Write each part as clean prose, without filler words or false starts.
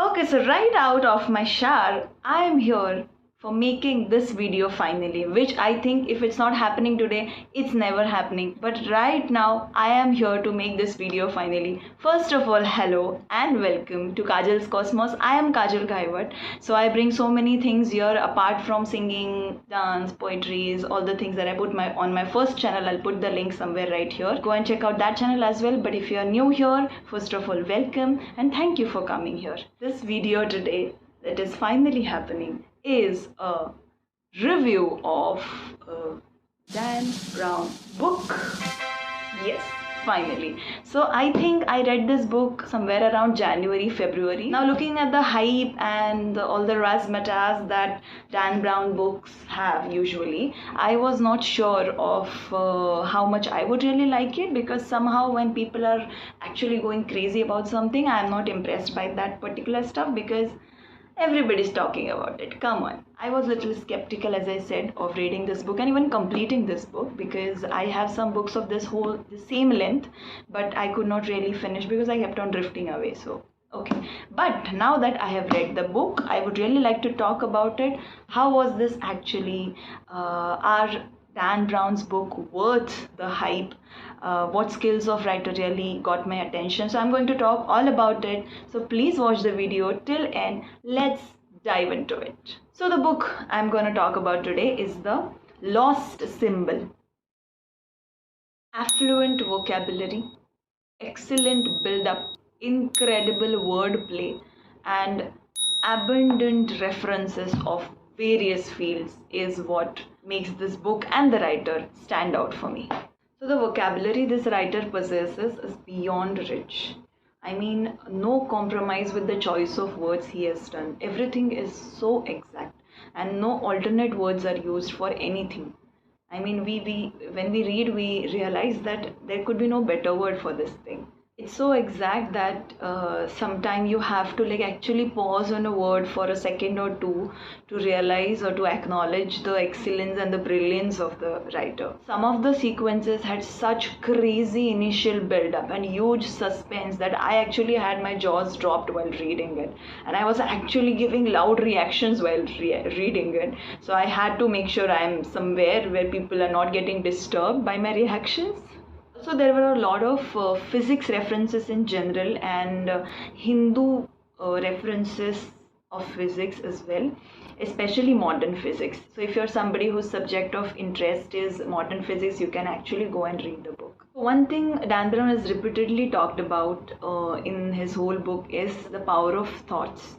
Okay, so right out of my shower, I am here for making this video finally, which I think if it's not happening today, it's never happening. But right now, I am here to make this video finally. First of all, hello and welcome to Kajal's Cosmos. I am Kajal Gaiwat. So I bring so many things here apart from singing, dance, poetries, all the things that I put on my first channel. I'll put the link somewhere right here. Go and check out that channel as well. But if you are new here, first of all, welcome and thank you for coming here. This video today that is finally happening is a review of a Dan Brown book. Yes, finally. So I think I read this book somewhere around January, February. Now looking at the hype and all the razzmatazz that Dan Brown books have usually, I was not sure of how much I would really like it, because somehow when people are actually going crazy about something, I am not impressed by that particular stuff because everybody's talking about it. Come on. I was a little skeptical, as I said, of reading this book and even completing this book, because I have some books of the same length, but I could not really finish because I kept on drifting away. So okay, but now that I have read the book, I would really like to talk about it. How was this actually? Are Dan Brown's book worth the hype? What skills of writer really got my attention? So I'm going to talk all about it. So please watch the video till end. Let's dive into it. So the book I'm going to talk about today is The Lost Symbol. Affluent vocabulary, excellent build-up, incredible wordplay, and abundant references of various fields is what makes this book and the writer stand out for me. So the vocabulary this writer possesses is beyond rich. I mean, no compromise with the choice of words he has done. Everything is so exact and no alternate words are used for anything. I mean, we when we read, we realize that there could be no better word for this thing. It's so exact that sometimes you have to actually pause on a word for a second or two to realize or to acknowledge the excellence and the brilliance of the writer. Some of the sequences had such crazy initial build up and huge suspense that I actually had my jaws dropped while reading it, and I was actually giving loud reactions while reading it. So I had to make sure I am somewhere where people are not getting disturbed by my reactions. So there were a lot of physics references in general, and Hindu references of physics as well, especially modern physics. So if you're somebody whose subject of interest is modern physics, you can actually go and read the book. One thing Dan Brown has repeatedly talked about in his whole book is the power of thoughts.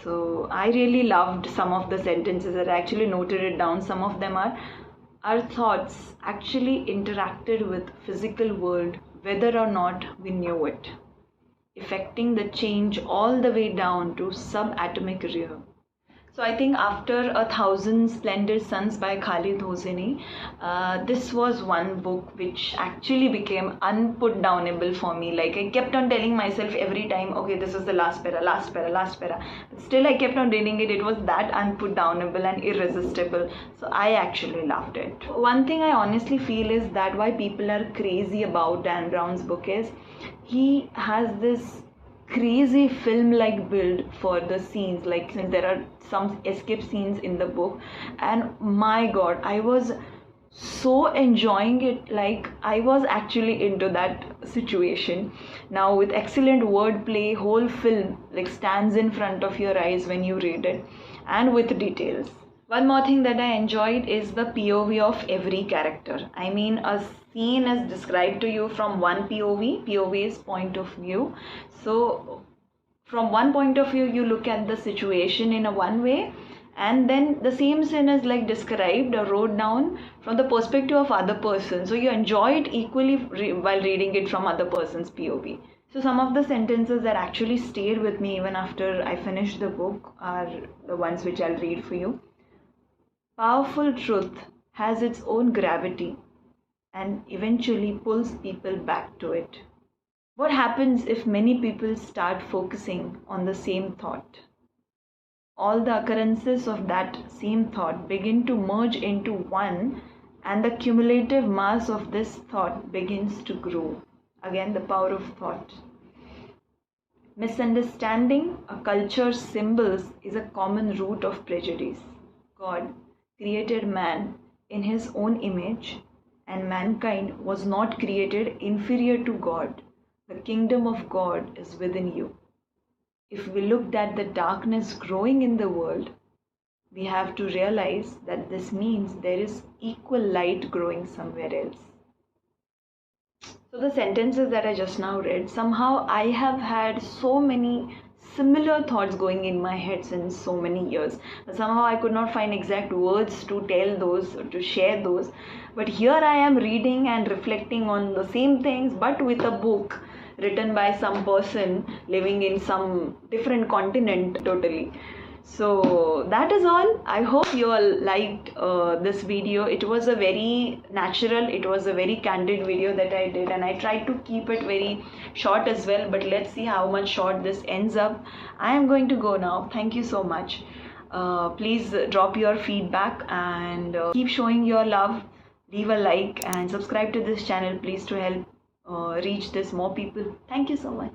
So I really loved some of the sentences that I actually noted it down. Some of them are: our thoughts actually interacted with physical world whether or not we knew it, affecting the change all the way down to subatomic real. So I think after A Thousand Splendid Suns by Khalid Hosseini, this was one book which actually became unputdownable for me. Like, I kept on telling myself every time, okay, this is the last para, last para, last para. Still I kept on reading it. It was that unputdownable and irresistible. So I actually loved it. One thing I honestly feel is that why people are crazy about Dan Brown's book is he has this crazy film-like build for the scenes. Like, since there are some escape scenes in the book, and my god, I was so enjoying it. Like, I was actually into that situation. Now with excellent wordplay, whole film stands in front of your eyes when you read it, and with details. One more thing that I enjoyed is the POV of every character. I mean, a scene is described to you from one POV. POV is point of view. So from one point of view, you look at the situation in a one way, and then the same scene is described or wrote down from the perspective of other person. So you enjoy it equally while reading it from other person's POV. So some of the sentences that actually stayed with me even after I finished the book are the ones which I'll read for you. Powerful truth has its own gravity and eventually pulls people back to it. What happens if many people start focusing on the same thought? All the occurrences of that same thought begin to merge into one, and the cumulative mass of this thought begins to grow. Again, the power of thought. Misunderstanding a culture's symbols is a common root of prejudice. God created man in his own image, and mankind was not created inferior to God. The kingdom of God is within you. If we looked at the darkness growing in the world, we have to realize that this means there is equal light growing somewhere else. So the sentences that I just now read, somehow I have had so many similar thoughts going in my head since so many years. But somehow I could not find exact words to tell those or to share those. But here I am reading and reflecting on the same things, but with a book written by some person living in some different continent totally. So that is all. I hope you all liked this video. It was a very natural, it was a very candid video that I did, and I tried to keep it very short as well, but let's see how much short this ends up. I am going to go now. Thank you so much. Please drop your feedback and keep showing your love. Leave a like and subscribe to this channel please to help reach this more people. Thank you so much.